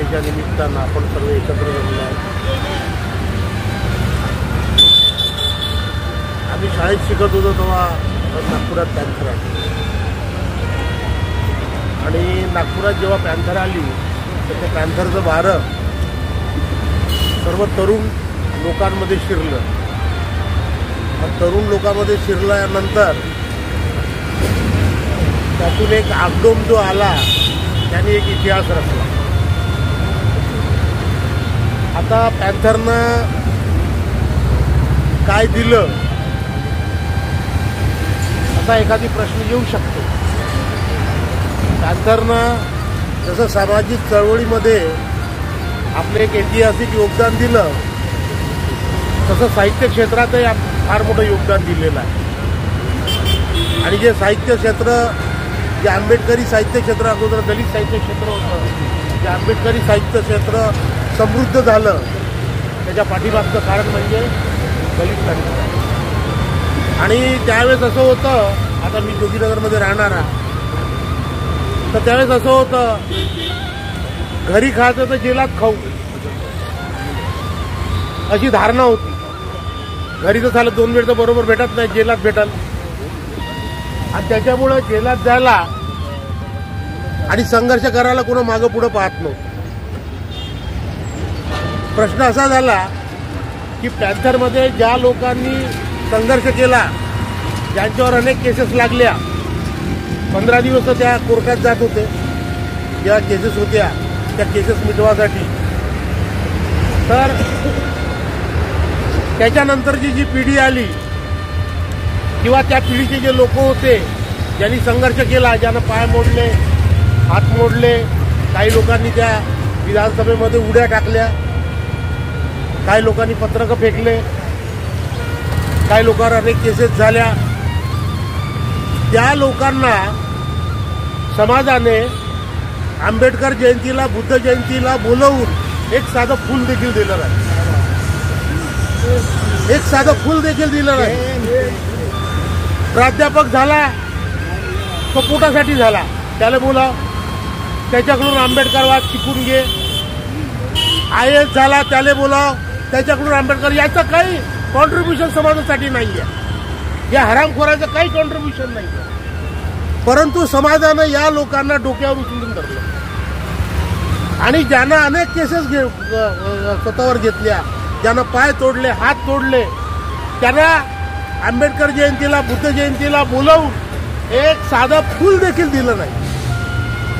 दिवाळीच्या निमित्तानं आपण सर्व एकत्र जमलो आहोत. आम्ही शाळेत शिकत होतो तेव्हा नागपुरात पॅन्थर आली आणि नागपुरात जेव्हा पॅन्थर आली तर त्या पॅन्थरचं वारं सर्व तरुण लोकांमध्ये शिरलं. तरुण लोकांमध्ये शिरल्यानंतर त्यातून एक आगडोम जो आला त्याने एक इतिहास रचला. आता पॅन्थरनं काय दिलं असा एखादी प्रश्न येऊ शकतो. पॅन्थरनं जसं सामाजिक चळवळीमध्ये आपलं एक ऐतिहासिक योगदान दिलं तसं साहित्य क्षेत्रातही फार मोठं योगदान दिलेलं आहे. आणि जे साहित्य क्षेत्र, जे आंबेडकरी साहित्य क्षेत्र अगोदर दलित साहित्य क्षेत्र होतं, जे आंबेडकरी साहित्य क्षेत्र समृद्ध झालं त्याच्या पाठीमागचं कारण म्हणजे दलित साहित्य. आणि त्यावेळेस असं होतं, आता मी जोगीनगरमध्ये राहणारा, तर त्यावेळेस असं होतं घरी खायचं तर जेलात खाऊ अशी धारणा होती. घरी तर झालं 2 वेळ तर बरोबर भेटत नाही, जेलात भेटल. आणि त्याच्यामुळं जेलात जायला आणि संघर्ष करायला कोणा मागं पुढं पाहत नव्हतं. प्रश्न असा झाला की पॅन्थरमध्ये ज्या लोकांनी संघर्ष केला, ज्यांच्यावर अनेक केसेस लागल्या, 15 दिवस त्या कोर्टात जात होते, ज्या केसेस होत्या त्या केसेस मिटवासाठी. तर त्याच्यानंतरची जी पिढी आली किंवा त्या पिढीचे जे लोक होते ज्यांनी संघर्ष केला, ज्यानं पाय मोडले, हात मोडले, काही लोकांनी त्या विधानसभेमध्ये उड्या टाकल्या, काही लोकांनी पत्रकं फेकले, काही लोकांवर अनेक केसेस झाल्या, त्या लोकांना समाजाने आंबेडकर जयंतीला, बुद्ध जयंतीला बोलवून एक साधं फूल देखील दिलं नाही. एक साधं फूल देखील दिलं नाही. प्राध्यापक झाला तो पोटासाठी झाला, त्याला बोलाव, त्याच्याकडून आंबेडकरवाद शिकून घे. IAS झाला, त्याला बोलाव, त्याच्याकडून आंबेडकर. याचं काही कॉन्ट्रीब्युशन समाजासाठी नाही आहे, या हरामखोराचं काही कॉन्ट्रीब्युशन नाही आहे. परंतु समाजानं या लोकांना डोक्यावर उचलून धरलं आणि ज्यांना अनेक केसेस स्वतःवर घेतल्या, ज्यांना पाय तोडले, हात तोडले, त्यांना आंबेडकर जयंतीला, बुद्ध जयंतीला बोलावून एक साधं फूल देखील दिलं नाही.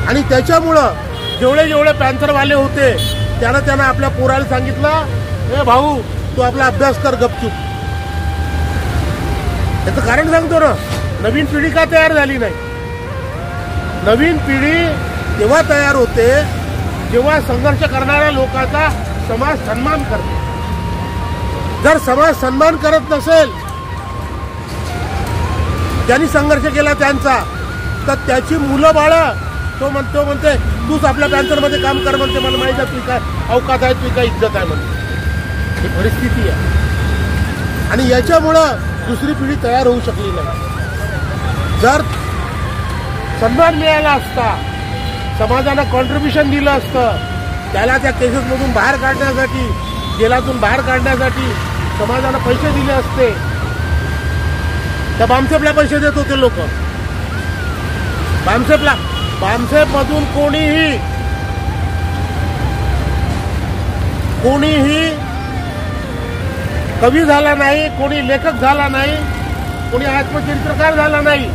आणि त्याच्यामुळं जेवढे पॅन्थरवाले होते त्यांना आपल्या पोराला सांगितलं, ए भाऊ तू आपला अभ्यास कर गपचूप. त्याचं कारण सांगतो ना, नवीन पिढी का तयार झाली नाही. नवीन पिढी तेव्हा तयार होते जेव्हा संघर्ष करणाऱ्या लोकांचा समाज सन्मान करतो. जर समाज सन्मान करत नसेल ज्यांनी संघर्ष केला त्यांचा, तर त्याची मुलं बाळं तो म्हणते तूच आपल्या पॅन्थरमध्ये काम कर म्हणते, मला माहिती आहे तुझी काय अवकात आहे, तुझी काय इज्जत आहे म्हणते. ही परिस्थिती आहे आणि याच्यामुळं दुसरी पिढी तयार होऊ शकली नाही. जर सन्मान मिळाला असता, समाजानं कॉन्ट्रीब्युशन दिलं असतं, त्याला त्या केसेसमधून बाहेर काढण्यासाठी, जेलातून बाहेर काढण्यासाठी समाजानं पैसे दिले असते, त्या बामसेपला पैसे देत होते लोक. बामसेपमधून कोणीही कवी झाला नाही, कोणी लेखक झाला नाही, कोणी आत्मचरित्रकार झाला नाही.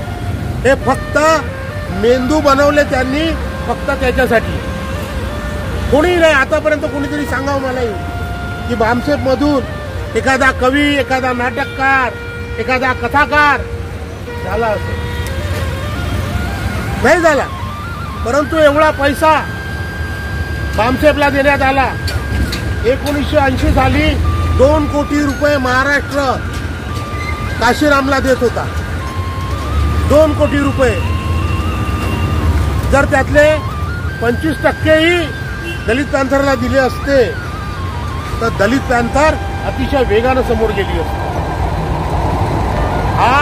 हे फक्त मेंदू बनवले त्यांनी, फक्त त्याच्यासाठी. कोणी नाही आतापर्यंत कोणीतरी सांगावं मला की बामसेपमधून एखादा कवी, एखादा नाटककार, एखादा कथाकार झाला असेल. नाही झाला. परंतु एवढा पैसा बामसेपला देण्यात आला. 1980 साली 2 कोटी रुपये महाराष्ट्र काशीरामला देत होता. 2 कोटी रुपये. जर त्यातले 25%ही दलित पॅन्थरला दिले असते तर दलित पॅन्थर अतिशय वेगानं समोर गेली असते. हा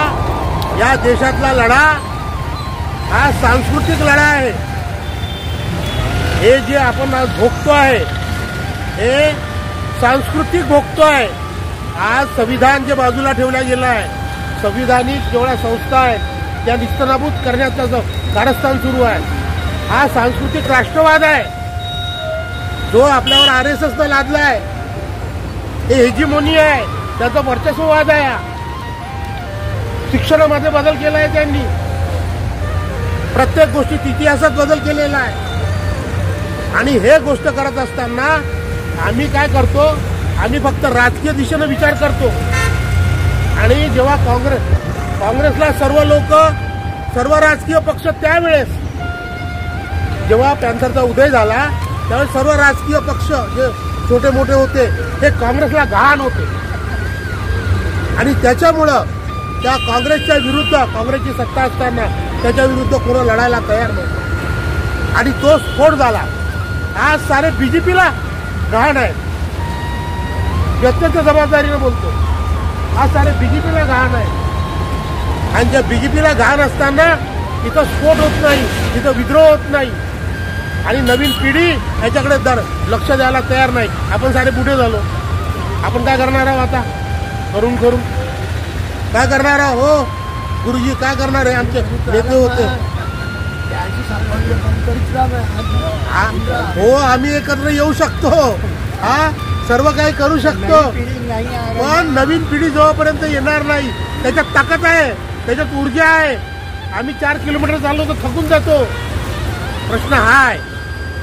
या देशातला लढा हा सांस्कृतिक लढा आहे. हे जे आपण आज भोगतो आहे हे सांस्कृतिक भोगतो आहे। आज संविधान जे बाजूला ठेवल्या गेलं आहे, संविधानिक जेवढ्या संस्था आहेत त्या निस्तनाबूत करण्याचं जो कारस्थान सुरू आहे हा सांस्कृतिक राष्ट्रवाद आहे जो आपल्यावर RSS ने लादला आहे। हे हेजिमोनी आहे, त्याचा वर्चस्ववाद आहे। शिक्षणामध्ये बदल केला आहे त्यांनी, प्रत्येक गोष्टीत इतिहासात बदल केलेला आहे। आणि हे गोष्ट करत असताना आम्ही काय करतो, आम्ही फक्त राजकीय दिशेने विचार करतो। आणि जेव्हा काँग्रेसला सर्व लोक, सर्व राजकीय पक्ष त्यावेळेस जेव्हा पॅन्थरचा उदय झाला त्यावेळेस सर्व राजकीय पक्ष जे छोटे मोठे होते हे काँग्रेसला गहाण होते आणि त्याच्यामुळं त्या काँग्रेसच्या विरुद्ध, काँग्रेसची सत्ता असताना त्याच्या विरुद्ध कोण लढायला तयार नव्हतं आणि तो स्फोट झाला। आज सारे बीजेपीला गहाण आहे, व्यक्तीच्या जबाबदारीने बोलतो, आज सारे बीजेपीला गहाण आहे। आणि ज्या बीजेपीला गहाण असताना इथं स्फोट होत नाही, इथं विद्रोह होत नाही आणि नवीन पिढी याच्याकडे लक्ष द्यायला तयार नाही। आपण सारे बुढे झालो, आपण काय करणार आहोत आता? करून काय करणार आहोत? हो गुरुजी काय करणार आहे? आमचे नेते होते, हो आम्ही एकत्र येऊ शकतो, हा सर्व काही करू शकतो, पण नवीन पिढी जोपर्यंत येणार नाही त्याच्यात ताकद आहे, त्याच्यात ऊर्जा आहे। आम्ही 4 किलोमीटर चाललो तर थकून जातो, प्रश्न हा आहे।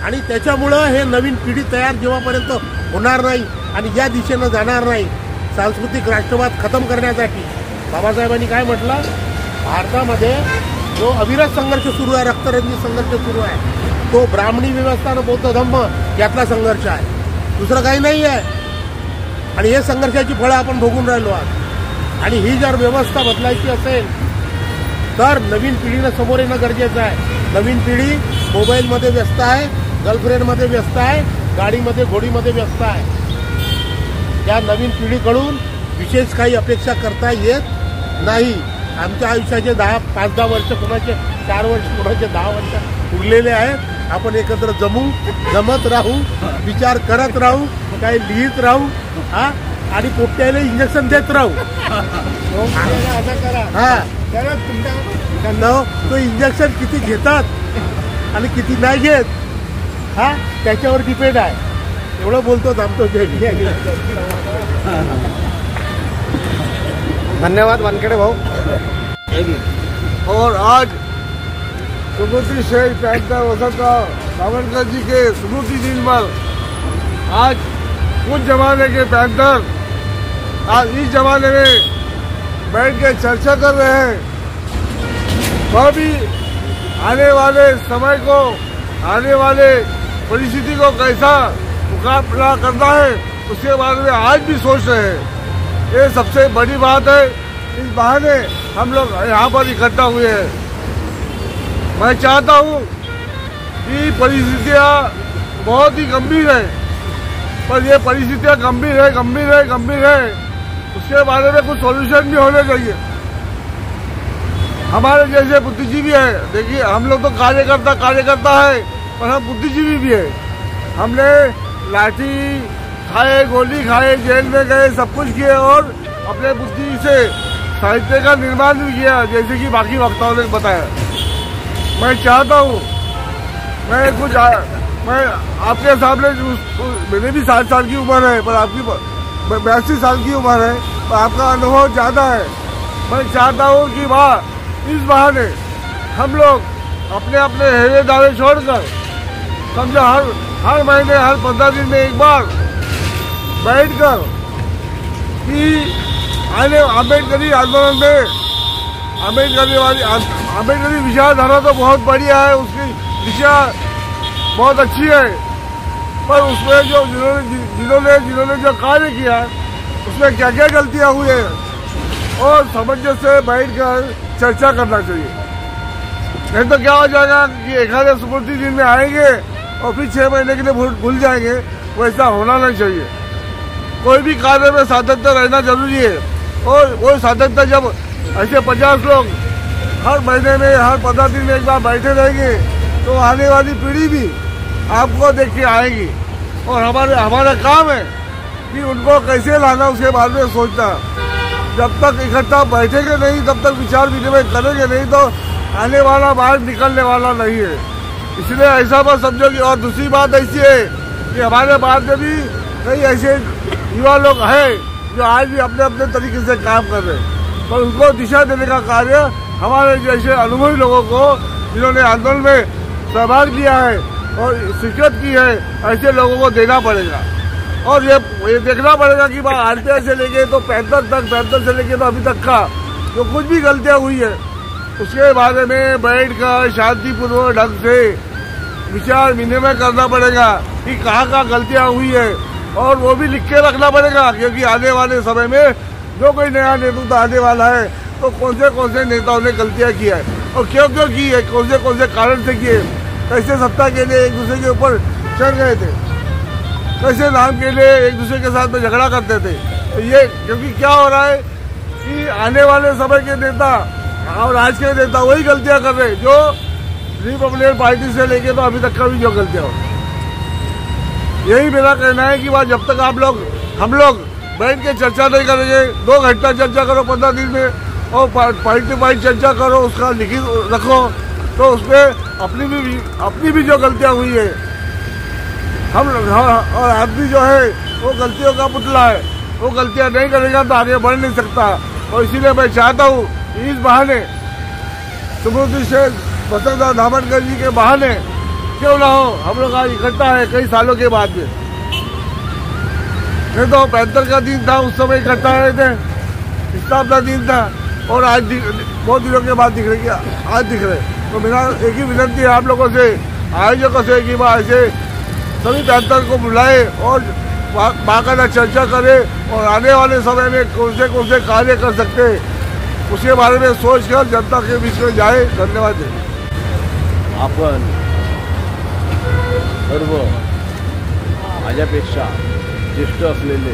आणि त्याच्यामुळं हे नवीन पिढी तयार जेव्हापर्यंत होणार नाही आणि या दिशेनं जाणार नाही, सांस्कृतिक राष्ट्रवाद खतम करण्यासाठी बाबासाहेबांनी काय म्हटलं, भारतामध्ये जो अविरत संघर्ष सुरू आहे, रक्तरंजित संघर्ष सुरू आहे, तो ब्राह्मणी व्यवस्था आणि बौद्ध धम्म यातला संघर्ष आहे, दुसरं काही नाही आहे। आणि हे संघर्षाची फळं आपण भोगून राहिलो आहोत। आणि ही जर व्यवस्था बदलायची असेल तर नवीन पिढीनं समोर येणं गरजेचं आहे। नवीन पिढी मोबाईलमध्ये व्यस्त आहे, गर्लफ्रेंडमध्ये व्यस्त आहे, गाडीमध्ये घोडीमध्ये व्यस्त आहे। या नवीन पिढीकडून विशेष काही अपेक्षा करता येत नाही। आमच्या आयुष्याचे 5-10 वर्ष, कुणाचे 4 वर्ष, कुणाचे 10 वर्ष उरलेले आहेत। आपण एकत्र जमत राहू, विचार करत राहू, काही लिहित राहू, हा आणि पोट्याला इंजेक्शन देत राहू। हा तो इंजेक्शन किती घेतात आणि किती नाही घेत हा त्याच्यावर डिपेंड आहे। एवढं बोलतो, थांबतो। धन्यवाद वानखेड़े भाऊ। और आज स्मृति शहीद पैंथर वसंतराव सावरकर जी के स्मृति दिन पर आज उस जमाने के पैंथर आज इस जमाने में बैठ के चर्चा कर रहे हैं। वह भी आने वाले समय को, आने वाले परिस्थिति को कैसा मुकाबला करना है उसके बारे में आज भी सोच रहे हैं। ये सबसे बड़ी बात है। इस बहाने हम लोग यहाँ पर इकट्ठा हुए हैं। मैं चाहता हूँ कि परिस्थितियाँ बहुत ही गंभीर है, पर ये परिस्थितियाँ गंभीर है उसके बारे में कुछ सॉल्यूशन भी होने चाहिए। हमारे जैसे बुद्धिजीवी है, देखिए हम लोग तो कार्यकर्ता है, पर हम बुद्धिजीवी भी है। हमने लाठी खाए, गोली खाए, जेल में गए, सब कुछ किए और अपने बुद्धि से साहित्य का निर्माण भी किया, जैसे कि बाकी वक्ताओं ने बताया। मैं चाहता हूँ मैं आपके सामने, मेरे भी 60 साल की उम्र है, पर आपकी 82 साल की उम्र है, पर आपका अनुभव ज़्यादा है। मैं चाहता हूँ कि इस बहाने हम लोग अपने अपने हेरे दावे छोड़कर समझो हर महीने, हर 15 दिन में एक बार बैठकर कि आने अम्बेडकरी आंदोलन में अम्बेडकरी विचारधारा तो बहुत बढ़िया है, उसकी दिशा बहुत अच्छी है, पर उसमें जो जिन्होंने जो कार्य किया उसमें क्या क्या गलतियां हुई है और सामंजस्य से बैठकर चर्चा करना चाहिए। नहीं तो क्या हो जाएगा कि एक आधे स्मृति दिन में आएंगे और फिर 6 महीने के लिए भूल जाएंगे। वैसा होना नहीं चाहिए। कोई भी कार्य में सातत्य रहना जरूरी है, और वो सातत्य जब ऐसे 50 लोग हर महीने में, हर 15 दिन में एक बार बैठे रहेंगे तो आने वाली पीढ़ी भी आपको देख के आएगी। और हमारा काम है कि उनको कैसे लाना, उसके बारे में सोचना। जब तक इकट्ठा बैठेंगे नहीं तब तक विचार विनिमय करेंगे नहीं तो आने वाला बाहर निकलने वाला नहीं है। इसलिए ऐसा बात समझो कि, और दूसरी बात ऐसी है कि हमारे बाद में भी कई ऐसे युवा लोग हैं जो आज भी अपने अपने तरीके से काम कर रहे हैं, पर उनको दिशा देने का कार्य हमारे जैसे अनुभवी लोगों को, जिन्होंने आंदोलन में सहभाग लिया है और शिरकत की है, ऐसे लोगों को देना पड़ेगा। और ये देखना पड़ेगा कि आरपीआई से लेके तो 75 से लेके तो अभी तक का जो कुछ भी गलतियां हुई है उसके बारे में बैठकर शांतिपूर्वक ढंग से विचार विनिमय करना पड़ेगा कि कहाँ गलतियां हुई है, और वो भी लिख के रखना पड़ेगा। क्योंकि आने वाले समय में जो कोई नया नेतृत्व आने वाला है तो कौन से नेताओं ने गलतियां की है और क्यों की है, कौन से कारण से किए, कैसे सत्ता के लिए एक दूसरे के ऊपर चढ़ गए थे, कैसे नाम के लिए एक दूसरे के साथ में झगड़ा करते थे। तो ये क्योंकि क्या हो रहा है कि आने वाले समय के नेता और आज के नेता वही गलतियां कर रहे हैं जो रिपब्लिकन पार्टी से लेके तो अभी तक का भी जो गलतियां हो। यही मेरा कहना है कि वह जब तक हम लोग बैठ के चर्चा नहीं करेंगे, 2 घंटा चर्चा करो 15 दिन में और पॉइंट वाइज चर्चा करो, उसका लिखित रखो, तो उसमें अपनी भी जो गलतियां हुई है और आदमी जो है वो गलतियों का पुतला है, वो गलतियां नहीं करेगा तो आगे बढ़ नहीं सकता। और इसीलिए मैं चाहता हूँ कि इस बहाने सुब्रत शेख बसंतदास धामनकर जी के बहाने क्यों ना हो हम लोग आज इकट्ठा है कई सालों के बाद में। नहीं तो 75 का दिन था, उस समय इकट्ठा रहे थे, स्थापना दिन था, और आज बहुत दिनों के बाद दिख रहे, आज दिख रहे। तो मेरा एक ही विनती है आप लोगों से, आयोजकों से, कि वह ऐसे सभी 75 को बुलाए और बाकायदा चर्चा करे और आने वाले समय में कौन से कार्य कर सकते हैं उसके बारे में सोचकर जनता के बीच में जाए। धन्यवाद। आपण सर्व माझ्यापेक्षा ज्येष्ठ असलेले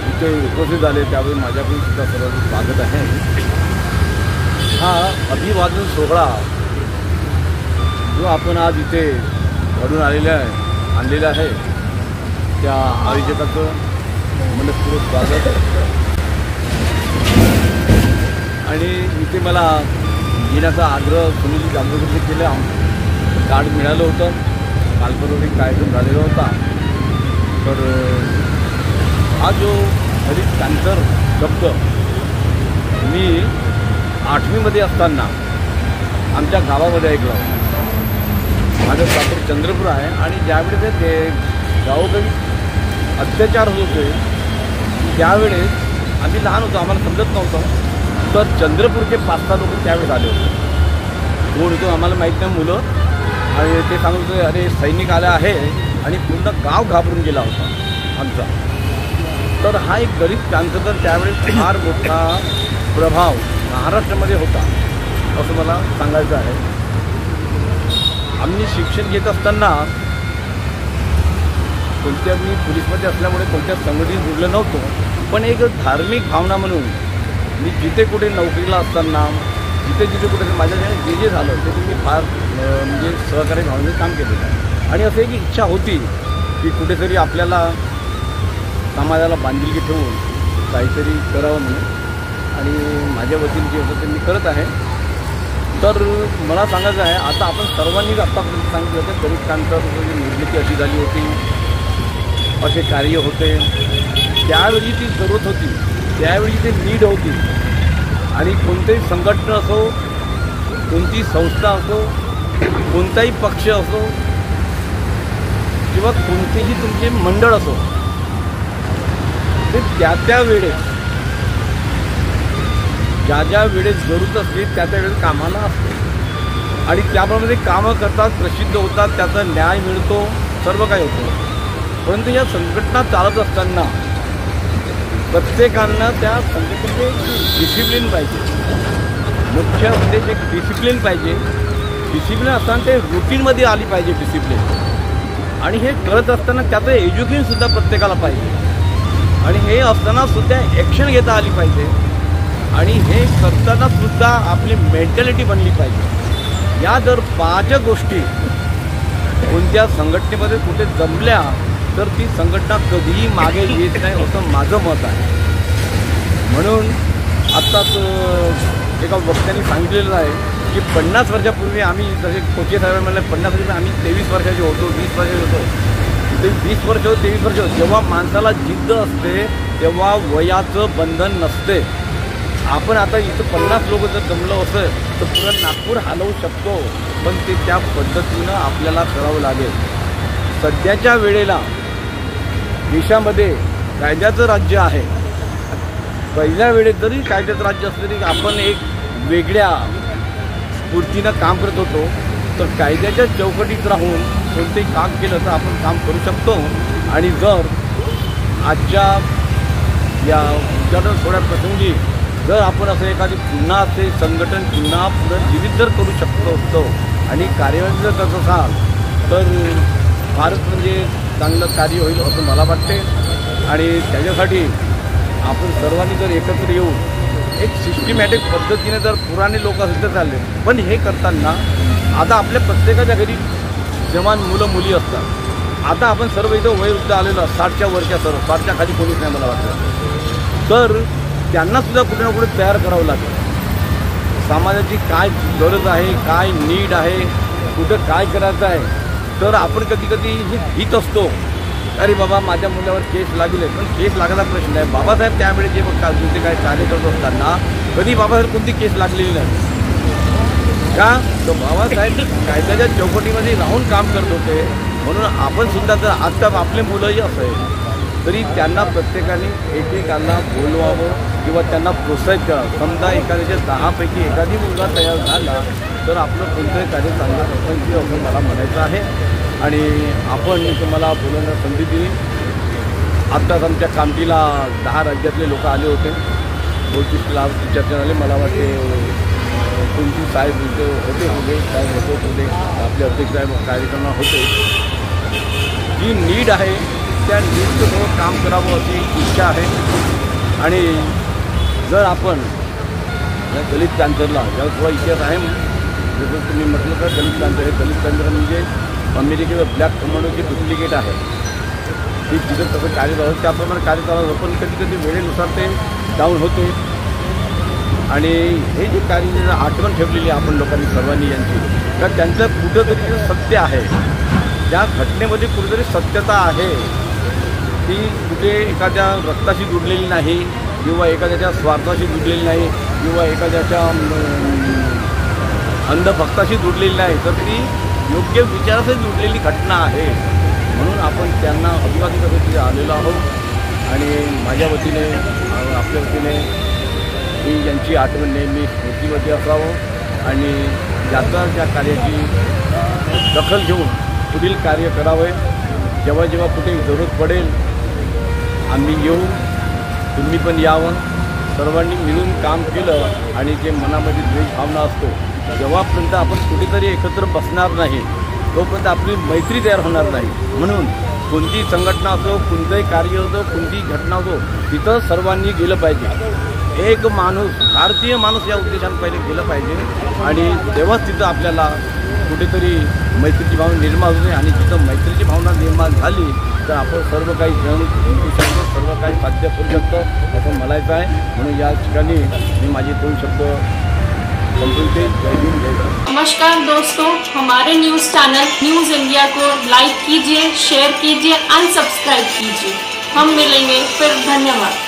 इथे उपस्थित झाले त्यावेळी माझ्याकडून सुद्धा सर्वांचं स्वागत आहे। हा अभिवादन सोहळा जो आपण आज इथे घडून आणलेला आहे त्या आयोजकाचं मनपूर्वक स्वागत। आणि इथे मला येण्याचा आग्रह सुनील जांभेकरने केला, कार्ड मिळालं होतं, कालपर्वा एक कार्यक्रम झालेला होता। तर हा जो दलित पॅंथर शब्द मी 8वीमध्ये असताना आमच्या गावामध्ये ऐकला होता। माझं सासर चंद्रपूर आहे आणि ज्यावेळेस ते गावोगावी अत्याचार होत होते त्यावेळेस आम्ही लहान होतो, आम्हाला समजत नव्हतं। तर चंद्रपूरचे 5-6 लोक त्यावेळेस आले होते, कोण होतो आम्हाला माहीत नाही मुलं, आणि ते सांगत होते अरे सैनिक आला आहे, आणि पूर्ण गाव घाबरून गेला होता आमचा। तर हा एक दलित पॅंथर त्यावेळेस फार मोठा प्रभाव महाराष्ट्रामध्ये होता असं मला सांगायचं आहे। आम्ही शिक्षण घेत असताना कोणत्या मी पोलीसमध्ये असल्यामुळे कोणत्या संघटनेत जुळलो नव्हतो, पण एक धार्मिक भावना म्हणून मी जिथे कुठे नोकरीला असताना जिथे कुठे माझ्या जे झालं ते मी फार म्हणजे सहकारी भावनेने काम केलेलं आहे। आणि असं एक इच्छा होती की कुठेतरी आपल्याला समाजाला बांधिलकी ठेवून काहीतरी करावं म्हणून, आणि माझ्या वतीने जे होतं ते मी करत आहे। तर मला सांगायचं आहे, आता आपण सर्वांनीच आत्तापर्यंत सांगितलं होतं दलित पॅंथरची निर्मिती अशी झाली होती, असे कार्य होते, त्यावेळी ती जरूरत होती, त्यावेळी ते नीड होती। आणि कोणतेही संघटना असो, कोणती संस्था असो, कोणताही पक्ष असो किंवा कोणतेही तुमचे मंडळ असो, ते त्या वेळेस ज्या वेळेस जरूरत असते त्या वेळेस कामाला असते, आणि त्याप्रमाणे कामं करतात, प्रसिद्ध होतात, त्याचा न्याय मिळतो, सर्व काही होतं। परंतु या संघटना चालत असताना प्रत्येकांना त्या संघटनेचे डिसिप्लिन पाहिजे, मुख्य म्हणजे एक डिसिप्लिन पाहिजे। डिसिप्लिन असताना ते रुटीनमध्ये आली पाहिजे डिसिप्लिन, आणि हे करत असताना त्याचं एज्युकेशनसुद्धा प्रत्येकाला पाहिजे, आणि हे असताना सुद्धा ॲक्शन घेता आली पाहिजे, आणि हे करताना सुद्धा आपली मेंटॅलिटी बनली पाहिजे। या जर 5 गोष्टी कोणत्या संघटनेमध्ये कुठे जमल्या तर ती संघटना कधीही मागे येत नाही असं माझं मत आहे. म्हणून आत्ताच एका वक्त्यांनी सांगितलेलं आहे की 50 वर्षापूर्वी आम्ही जसे कोचे साहेब म्हणले 50 वर्षापूर्वी आम्ही 23 वर्षाचे होतो, 20 वर्षाचे होतो. ते 20 वर्ष 23 वर्ष जेव्हा माणसाला जिद्द असते तेव्हा वयाचं बंधन नसते. आपण आता इथं 50 लोक जर जमलं असेल तर पुढं नागपूर हलवू शकतो, पण ते त्या पद्धतीनं आपल्याला करावं लागेल. सध्याच्या वेळेला देशामध्ये कायद्याचं राज्य आहे. पहिल्या वेळेत जरी कायद्याचं राज्य असलं तरी आपण एक वेगळ्या स्फूर्तीनं काम करत होतो. तर कायद्याच्या चौकटीत राहून कोणतेही काम केलं तर आपण काम करू शकतो. आणि जर आजच्या या उद्घाटन सोहळ्या प्रसंगी जर आपण असं एखादी पुन्हा ते संघटन पुन्हा पुनर्जीवित जर करू शकतो असतो आणि कार्यवाही जर करत असाल तर फारच म्हणजे चांगलं कार्य होईल असं मला वाटते. आणि त्याच्यासाठी आपण सर्वांनी जर एकत्र येऊन एक सिस्टमॅटिक पद्धतीने जर पुराणे लोक असं चालले. पण हे करताना आता आपल्या प्रत्येकाच्या घरी जवान मुलं मुली असतात. आता आपण सर्व इथं वयोवृद्ध आलेलो 60च्या वरच्या सर्व 60च्या खाली कोणीच नाही मला वाटतं. तर त्यांनासुद्धा कुठे ना कुठे तयार करावं लागेल. समाजाची काय गरज आहे, काय नीड आहे, कुठं काय करायचं आहे. तर आपण कधी कधी ही भीत असतो अरे बाबा माझ्या मुलावर केस लागले. पण केस लागायचा प्रश्न नाही. बाबासाहेब त्यावेळी जे तुमचे काय कार्य करत असताना कधी बाबासाहेब कोणती केस लागलेली नाही का. तर बाबासाहेब कायद्याच्या चौकटीमध्ये राहून काम करत होते. म्हणून आपण सुद्धा जर आजकाल आपले मुलंही असेल तरी त्यांना प्रत्येकाने एकेकाला बोलवावं किंवा त्यांना प्रोत्साहित करावं. समजा एखाद्याच्या 10 पैकी एखादी मुलगा तयार झाला तर आपलं कोणतंही कार्य चांगलं असेल असं मला म्हणायचं आहे. आणि आपण तुम्हाला बोलवण्यास संधी दिली. आत्ताच आमच्या कामटीला 10 राज्यातले लोक आले होते. 32 चर्चा झाले. मला वाटते कोणती साहेब होते साहेब होते आपले अध्यक्ष साहेब कार्यक्रमात होते. जी नीड आहे त्या नीडचं थोडं काम करावं अशी इच्छा आहे. आणि जर आपण या दलित कॅन्सरला ज्याला थोडा इतिहास आहे जसं तुम्ही म्हटलं तर दलित कॅन्सर हे दलित कॅन्सर म्हणजे अमेरिकेचं ब्लॅक कमांडोची डुप्लिकेट आहे. ती तिथं तसं कार्य झालं त्याप्रमाणे कार्य चालू पण कधी कधी वेळेनुसार ते डाऊन होते. आणि हे जे कार्य आठवण ठेवलेली आहे आपण लोकांनी सर्वांनी यांची तर त्यांचं कुठंतरी सत्य आहे. त्या घटनेमध्ये कुठेतरी सत्यता आहे. ती कुठे एखाद्या रक्ताशी जुडलेली नाही किंवा एखाद्याच्या स्वार्थाशी जुडलेली नाही किंवा एखाद्याच्या अंधभक्ताशी जुडलेली नाही तर ती योग्य विचाराशी जुडलेली घटना आहे. म्हणून आपण त्यांना अभिवादन करत आलेलो आहोत. आणि माझ्या वतीने आपल्या वतीने ही यांची आठवण नेहमी स्मृतीमध्ये असावं आणि त्या कार्याची दखल घेऊन पुढील कार्य करावे. जेव्हा जेव्हा कुठे जरूरत पडेल आम्ही येऊ, तुम्ही पण यावं. सर्वांनी मिळून काम केलं आणि जे मनामध्ये द्वेष भावना असतो जेव्हापर्यंत आपण कुठेतरी एकत्र बसणार नाही तोपर्यंत आपली मैत्री तयार होणार नाही. म्हणून कोणती संघटना असो, कोणतंही कार्य असो, कोणतीही घटना असो तिथं सर्वांनी गेलं पाहिजे. एक माणूस भारतीय माणूस या उद्देशाने पहिले गेलं पाहिजे आणि तेव्हाच तिथं आपल्याला कुठेतरी मैत्रीची भावना निर्माण होते. आणि तिथं मैत्रीची भावना निर्माण झाली तर आपण सर्व काही जण जिंकू शकतो, सर्व काही साध्य करू शकतो असं म्हणायचं आहे. म्हणून या ठिकाणी मी माझे 2 शब्द संपवते. जय हिंद, जय भारत. नमस्कार दोस्तों, हमारे न्यूज़ चैनल न्यूज़ इंडिया को लाइक कीजिए, शेयर कीजिए, अनसब्सक्राइब कीजिए. हम मिलेंगे फिर. धन्यवाद.